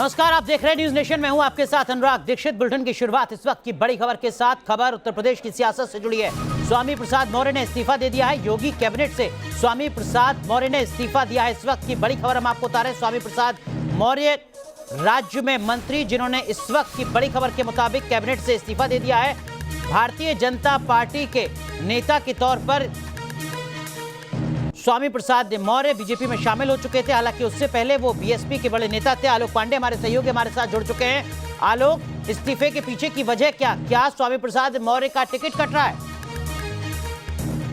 नमस्कार, आप देख रहे हैं न्यूज नेशन। मैं हूं आपके साथ अनुराग दीक्षित। बुलेटिन की शुरुआत इस वक्त की बड़ी खबर के साथ। खबर उत्तर प्रदेश की सियासत से जुड़ी है। स्वामी प्रसाद मौर्य ने इस्तीफा दे दिया है। योगी कैबिनेट से स्वामी प्रसाद मौर्य ने इस्तीफा दिया है। इस वक्त की बड़ी खबर हम आपको बता रहे हैं। स्वामी प्रसाद मौर्य राज्य में मंत्री, जिन्होंने इस वक्त की बड़ी खबर के मुताबिक कैबिनेट से इस्तीफा दे दिया है। भारतीय जनता पार्टी के नेता के तौर पर स्वामी प्रसाद मौर्य बीजेपी में शामिल हो चुके थे। हालांकि उससे पहले वो बीएसपी के बड़े नेता थे। आलोक पांडे हमारे सहयोगी हमारे साथ जुड़ चुके हैं। आलोक, इस्तीफे के पीछे की वजह क्या स्वामी प्रसाद मौर्य का टिकट कट रहा है?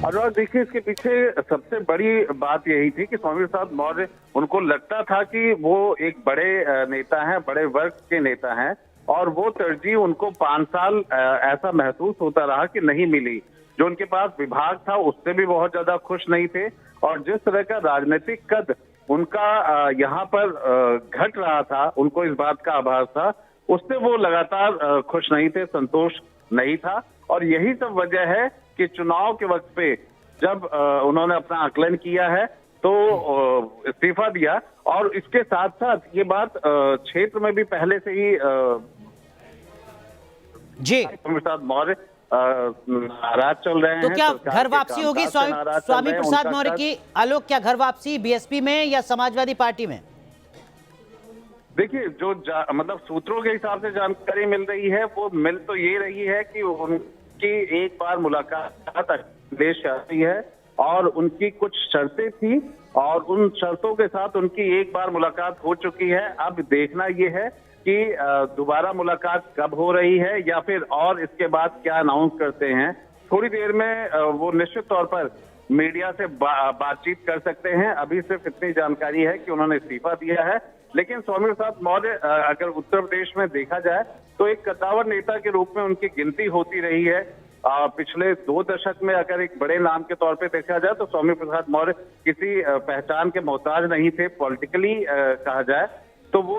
अनुराग, देखिए, इसके पीछे सबसे बड़ी बात यही थी कि स्वामी प्रसाद मौर्य, उनको लगता था कि वो एक बड़े नेता हैं, बड़े वर्ग के नेता हैं, और वो तरजीह उनको 5 साल ऐसा महसूस होता रहा कि नहीं मिली। जो उनके पास विभाग था उससे भी बहुत ज्यादा खुश नहीं थे, और जिस तरह का राजनीतिक कद उनका यहाँ पर घट रहा था, उनको इस बात का आभास था, उससे वो लगातार खुश नहीं थे, संतोष नहीं था। और यही सब वजह है कि चुनाव के वक्त पे जब उन्होंने अपना आकलन किया है तो इस्तीफा दिया। और इसके साथ साथ ये बात क्षेत्र में भी पहले से ही जी प्रसाद मौर्य नाराज चल रहे हैं। तो क्या घर वापसी होगी स्वामी प्रसाद मौर्य की? आलोक, क्या घर वापसी बीएसपी में या समाजवादी पार्टी में? देखिए, जो मतलब सूत्रों के हिसाब से जानकारी मिल रही है, वो मिल तो ये रही है कि उनकी एक बार मुलाकात अखिलेश आती है और उनकी कुछ शर्तें थी, और उन शर्तों के साथ उनकी एक बार मुलाकात हो चुकी है। अब देखना ये है कि दोबारा मुलाकात कब हो रही है, या फिर और इसके बाद क्या अनाउंस करते हैं। थोड़ी देर में वो निश्चित तौर पर मीडिया से बातचीत कर सकते हैं। अभी सिर्फ इतनी जानकारी है कि उन्होंने इस्तीफा दिया है। लेकिन स्वामी प्रसाद मौर्य, अगर उत्तर प्रदेश में देखा जाए तो एक कद्दावर नेता के रूप में उनकी गिनती होती रही है। पिछले 2 दशक में अगर एक बड़े नाम के तौर पे देखा जाए तो स्वामी प्रसाद मौर्य किसी पहचान के मोहताज नहीं थे। पॉलिटिकली कहा जाए तो वो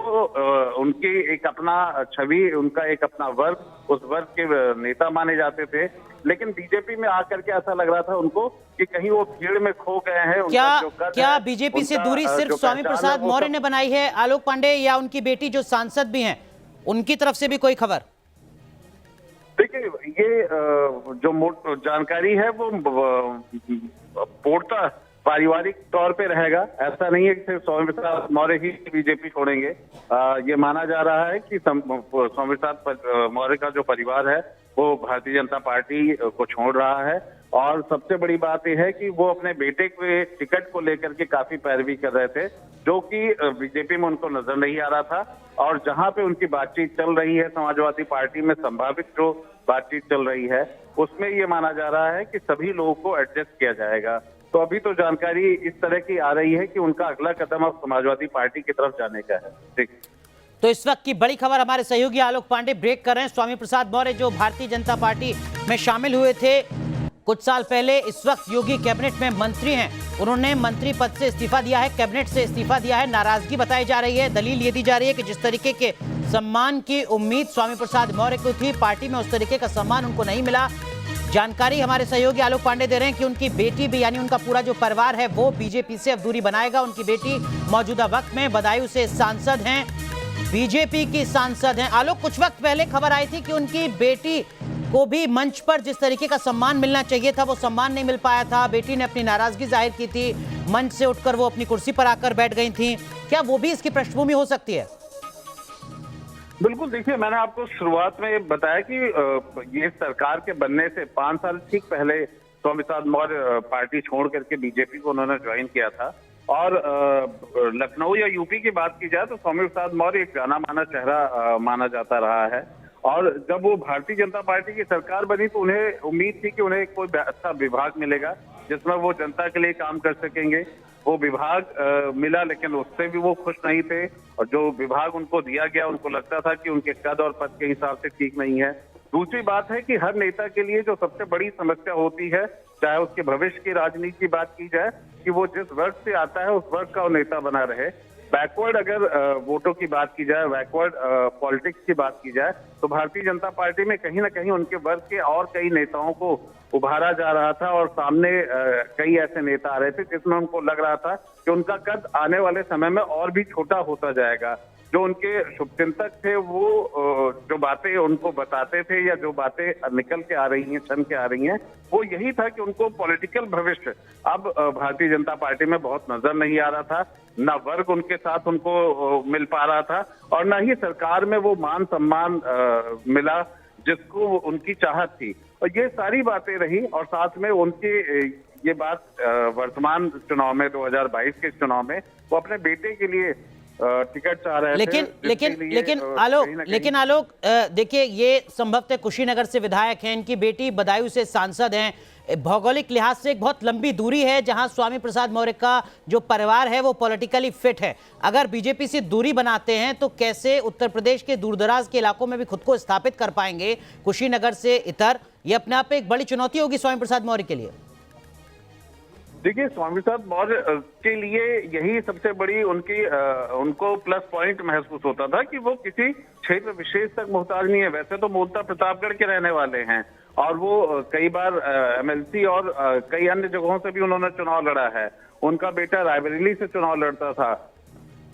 उनकी एक अपना छवि, उनका एक अपना वर्ग, उस वर्ग के नेता माने जाते थे। लेकिन बीजेपी में आकर के ऐसा लग रहा था उनको कि कहीं वो भीड़ में खो गए हैं। क्या बीजेपी से दूरी सिर्फ स्वामी प्रसाद मौर्य ने बनाई है, आलोक पांडे, या उनकी बेटी जो सांसद भी हैं उनकी तरफ से भी कोई खबर? देखिए, ये जो जानकारी है वो पूर्णतः पारिवारिक तौर पे रहेगा। ऐसा नहीं है कि सिर्फ स्वामी प्रसाद मौर्य ही बीजेपी छोड़ेंगे। ये माना जा रहा है कि स्वामी प्रसाद मौर्य का जो परिवार है वो भारतीय जनता पार्टी को छोड़ रहा है। और सबसे बड़ी बात यह है कि वो अपने बेटे के टिकट को लेकर के काफी पैरवी कर रहे थे, जो कि बीजेपी में उनको नजर नहीं आ रहा था। और जहां पे उनकी बातचीत चल रही है समाजवादी पार्टी में, संभावित जो बातचीत चल रही है, उसमें ये माना जा रहा है कि सभी लोगों को एडजस्ट किया जाएगा। तो अभी तो जानकारी इस तरह की आ रही है कि उनका अगला कदम अब समाजवादी पार्टी की तरफ जाने का है। ठीक, तो इस वक्त की बड़ी खबर हमारे सहयोगी आलोक पांडे ब्रेक कर रहे हैं। स्वामी प्रसाद मौर्य जो भारतीय जनता पार्टी में शामिल हुए थे कुछ साल पहले, इस वक्त योगी कैबिनेट में मंत्री हैं। उन्होंने मंत्री पद से इस्तीफा दिया है, कैबिनेट से इस्तीफा दिया है। नाराजगी बताई जा रही है, दलील ये दी जा रही है कि जिस तरीके के सम्मान की उम्मीद स्वामी प्रसाद मौर्य को थी, पार्टी में उस तरीके का सम्मान उनको नहीं मिला। जानकारी हमारे सहयोगी आलोक पांडे दे रहे हैं कि उनकी बेटी भी, यानी उनका पूरा जो परिवार है वो बीजेपी से अब दूरी बनाएगा। उनकी बेटी मौजूदा वक्त में बदायूं से सांसद हैं, बीजेपी की सांसद हैं। आलोक, कुछ वक्त पहले खबर आई थी कि उनकी बेटी को भी मंच पर जिस तरीके का सम्मान मिलना चाहिए था वो सम्मान नहीं मिल पाया था। बेटी ने अपनी नाराजगी जाहिर की थी, मंच से उठकर वो अपनी कुर्सी पर आकर बैठ गई थी। क्या वो भी इसकी पृष्ठभूमि हो सकती है? बिल्कुल। देखिए, मैंने आपको शुरुआत में बताया कि ये सरकार के बनने से 5 साल ठीक पहले स्वामी प्रसाद मौर्य पार्टी छोड़ करके बीजेपी को उन्होंने ज्वाइन किया था। और लखनऊ या यूपी की बात की जाए तो स्वामी प्रसाद मौर्य एक जाना माना चेहरा माना जाता रहा है। और जब वो भारतीय जनता पार्टी की सरकार बनी तो उन्हें उम्मीद थी कि उन्हें कोई अच्छा विभाग मिलेगा जिसमें वो जनता के लिए काम कर सकेंगे। वो विभाग मिला, लेकिन उससे भी वो खुश नहीं थे। और जो विभाग उनको दिया गया, उनको लगता था कि उनके कद और पद के हिसाब से ठीक नहीं है। दूसरी बात है कि हर नेता के लिए जो सबसे बड़ी समस्या होती है, चाहे उसके भविष्य की राजनीति की बात की जाए, कि वो जिस वर्ग से आता है उस वर्ग का वो नेता बना रहे। बैकवर्ड अगर वोटों की बात की जाए, बैकवर्ड पॉलिटिक्स की बात की जाए, तो भारतीय जनता पार्टी में कहीं ना कहीं उनके वर्ग के और कई नेताओं को उभारा जा रहा था। और सामने कई ऐसे नेता आ रहे थे जिसमें उनको लग रहा था कि उनका कद आने वाले समय में और भी छोटा होता जाएगा। जो उनके शुभचिंतक थे वो जो बातें उनको बताते थे या जो बातें निकल के आ रही हैं, छन के आ रही हैं, वो यही था कि उनको पॉलिटिकल भविष्य अब भारतीय जनता पार्टी में बहुत नजर नहीं आ रहा था। ना वर्ग उनके साथ उनको मिल पा रहा था और ना ही सरकार में वो मान सम्मान मिला जिसको उनकी चाहत थी। और ये सारी बातें रही और साथ में उनकी ये बात वर्तमान चुनाव में 2022 के चुनाव में वो अपने बेटे के लिए टिकट चाह रहे थे। लेकिन आलोक देखिए, ये संभवतः कुशीनगर से विधायक हैं, इनकी बेटी बदायूं से सांसद हैं। भौगोलिक लिहाज से एक बहुत लंबी दूरी है जहां स्वामी प्रसाद मौर्य का जो परिवार है वो पॉलिटिकली फिट है। अगर बीजेपी से दूरी बनाते हैं तो कैसे उत्तर प्रदेश के दूरदराज के इलाकों में भी खुद को स्थापित कर पाएंगे कुशीनगर से इतर? ये अपने आप में एक बड़ी चुनौती होगी स्वामी प्रसाद मौर्य के लिए। देखिए, स्वामी प्रसाद मौर्य के लिए यही सबसे बड़ी उनको प्लस पॉइंट महसूस होता था कि वो किसी क्षेत्र विशेष तक मोहताज नहीं है। वैसे तो मूलतः प्रतापगढ़ के रहने वाले हैं और वो कई बार एमएलसी और कई अन्य जगहों से भी उन्होंने चुनाव लड़ा है। उनका बेटा रायबरेली से चुनाव लड़ता था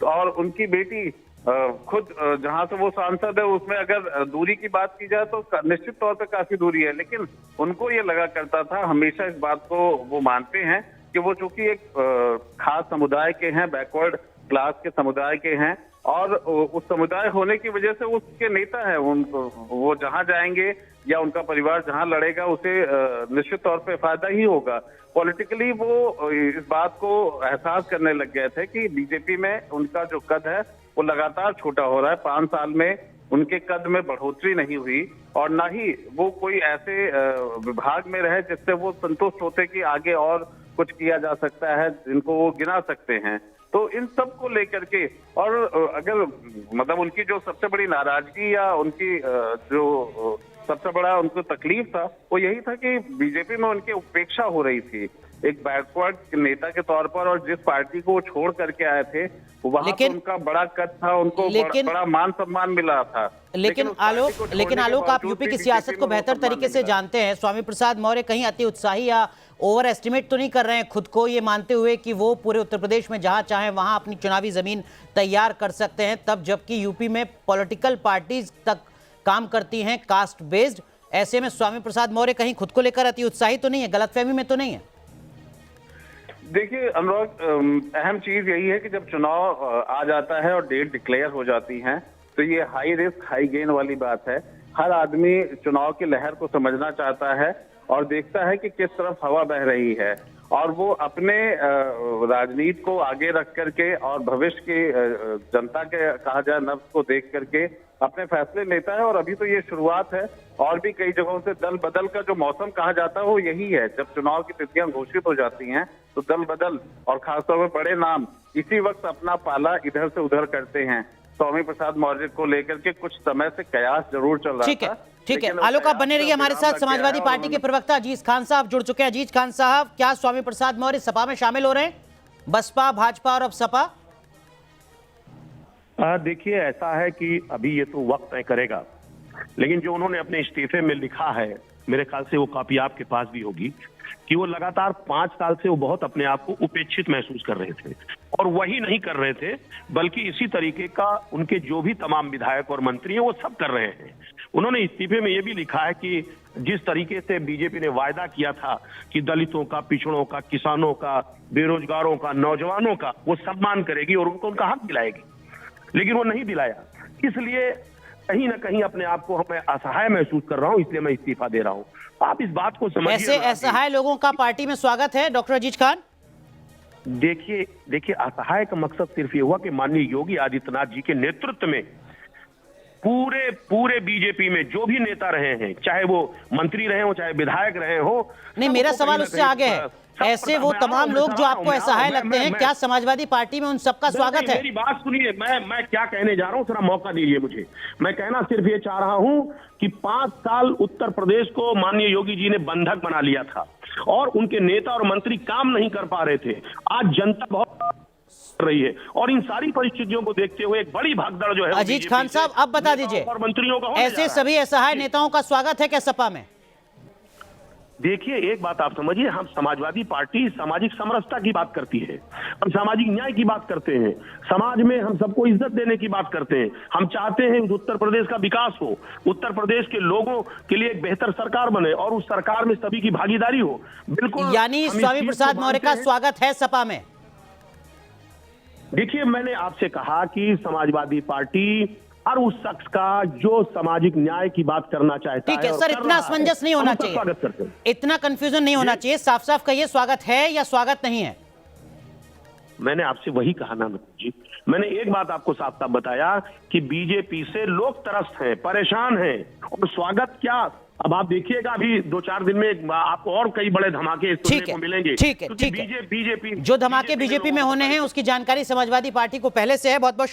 और उनकी बेटी खुद जहां से वो सांसद है उसमें अगर दूरी की बात की जाए तो निश्चित तौर पे काफी दूरी है। लेकिन उनको ये लगा करता था, हमेशा इस बात को वो मानते हैं कि वो चूंकि एक खास समुदाय के हैं, बैकवर्ड क्लास के समुदाय के हैं और उस समुदाय होने की वजह से उसके नेता है। वो जहां जाएंगे या उनका परिवार जहां लड़ेगा उसे निश्चित तौर पे फायदा ही होगा। पॉलिटिकली वो इस बात को एहसास करने लग गए थे कि बीजेपी में उनका जो कद है वो लगातार छोटा हो रहा है। 5 साल में उनके कद में बढ़ोतरी नहीं हुई और ना ही वो कोई ऐसे विभाग में रहे जिससे वो संतुष्ट होते कि आगे और कुछ किया जा सकता है, जिनको वो गिना सकते हैं। तो इन सब को लेकर के और अगर मतलब उनकी जो सबसे बड़ी नाराजगी या उनकी जो सबसे बड़ा उनको तकलीफ था वो यही था कि बीजेपी में उनकी उपेक्षा हो रही थी एक बैकवर्ड नेता के तौर पर। और जिस पार्टी को वो छोड़ करके आए थे वहां तो उनका बड़ा कद था, उनको बड़ा मान सम्मान मिला था। लेकिन आलोक आप यूपी की सियासत को बेहतर तरीके से जानते हैं। स्वामी प्रसाद मौर्य कहीं अति उत्साही या ओवर एस्टिमेट तो नहीं कर रहे हैं खुद को, ये मानते हुए कि वो पूरे उत्तर प्रदेश में जहां चाहे वहां अपनी चुनावी जमीन तैयार कर सकते हैं, तब जबकि यूपी में पॉलिटिकल पार्टीज तक काम करती हैं कास्ट बेस्ड। ऐसे में स्वामी प्रसाद मौर्य कहीं खुद को लेकर अति उत्साही तो नहीं है, गलतफहमी में तो नहीं है? देखिए अनुराग, अहम चीज यही है कि जब चुनाव आ जाता है और डेट डिक्लेयर हो जाती है तो ये हाई रिस्क हाई गेन वाली बात है। हर आदमी चुनाव की लहर को समझना चाहता है और देखता है कि किस तरफ हवा बह रही है और वो अपने राजनीति को आगे रख करके और भविष्य की जनता के कहा जाए नब्ज को देख करके अपने फैसले लेता है। और अभी तो ये शुरुआत है और भी कई जगहों से दल बदल का जो मौसम कहा जाता है वो यही है। जब चुनाव की तिथियां घोषित हो जाती हैं तो दल बदल और खासतौर पर बड़े नाम इसी वक्त अपना पाला इधर से उधर करते हैं। स्वामी प्रसाद मौर्य को लेकर के कुछ समय से कयास जरूर चल रहा था। ठीक है आलोक, आप बने रहिए हमारे साथ। समाजवादी पार्टी के प्रवक्ता अजीज खान साहब जुड़ चुके हैं। अजीज खान साहब, क्या स्वामी प्रसाद मौर्य सपा में शामिल हो रहे हैं? बसपा, भाजपा और अब सपा? देखिए, ऐसा है कि अभी ये तो वक्त तय करेगा, लेकिन जो उन्होंने अपने इस्तीफे में लिखा है, मेरे ख्याल से वो कॉपी आपके पास भी होगी, कि वो लगातार 5 साल से वो बहुत अपने आप को उपेक्षित महसूस कर रहे थे। और वही नहीं कर रहे थे बल्कि इसी तरीके का उनके जो भी तमाम विधायक और मंत्री हैं वो सब कर रहे हैं। उन्होंने इस्तीफे में ये भी लिखा है कि जिस तरीके से बीजेपी ने वायदा किया था कि दलितों का, पिछड़ों का, किसानों का, बेरोजगारों का, नौजवानों का वो सम्मान करेगी और उनको उनका हक दिलाएगी, लेकिन वो नहीं दिलाया। इसलिए कहीं ना कहीं अपने आप को मैं असहाय महसूस कर रहा हूं, इसलिए मैं इस्तीफा दे रहा हूं। आप इस बात को समझिए। ऐसे असहाय लोगों का पार्टी में स्वागत है डॉक्टर अजीज खान? देखिए असहाय का मकसद सिर्फ ये हुआ कि माननीय योगी आदित्यनाथ जी के नेतृत्व में पूरे बीजेपी में जो भी नेता रहे हैं, चाहे वो मंत्री रहे हो चाहे विधायक रहे हो। नहीं, मेरा सवाल उससे आगे है। ऐसे वो तमाम लोग जो आपको असहाय लगते हैं, क्या समाजवादी पार्टी में उन सबका स्वागत है? मेरी बात सुनिए, मैं क्या कहने जा रहा हूं, थोड़ा मौका दीजिए मुझे। मैं कहना सिर्फ ये चाह रहा हूं कि 5 साल उत्तर प्रदेश को माननीय योगी जी ने बंधक बना लिया था और उनके नेता और मंत्री काम नहीं कर पा रहे थे। आज जनता बहुत रही है और इन सारी परिस्थितियों को देखते हुए एक बड़ी भागदड़ जो है। अजीज खान साहब, अब बता दीजिए, और मंत्रियों का ऐसे सभी असहाय नेताओं का स्वागत है क्या सपा में? देखिए, एक बात आप समझिए, हम समाजवादी पार्टी सामाजिक समरसता की बात करती है। हम सामाजिक न्याय की बात करते हैं, समाज में हम सबको इज्जत देने की बात करते हैं। हम चाहते हैं उत्तर प्रदेश का विकास हो, उत्तर प्रदेश के लोगों के लिए एक बेहतर सरकार बने और उस सरकार में सभी की भागीदारी हो। बिल्कुल, यानी हम इस स्वामी चीज को प्रसाद मौर्य का मानते हैं। स्वागत है सपा में। देखिए, मैंने आपसे कहा कि समाजवादी पार्टी और उस शख्स का जो सामाजिक न्याय की बात करना चाहता है। ठीक है और सर, कर इतना रहा असमंजस है, नहीं हम होना उसका स्वागत करते चाहिए, हैं। इतना कंफ्यूजन नहीं होना चाहिए, साफ साफ कहिए स्वागत है या स्वागत नहीं है। मैंने आपसे वही कहा ना जी, मैंने एक बात आपको साफ साफ बताया कि बीजेपी से लोग त्रस्त हैं, परेशान हैं, और स्वागत क्या, अब आप देखिएगा अभी 2-4 दिन में आपको और कई बड़े धमाके सुनने ठीक है, को मिलेंगे। ठीक है, क्योंकि ठीक है। बीजेपी जो धमाके बीजेपी में होने हैं उसकी जानकारी समाजवादी पार्टी को पहले से है। बहुत बहुत शुक्रिया।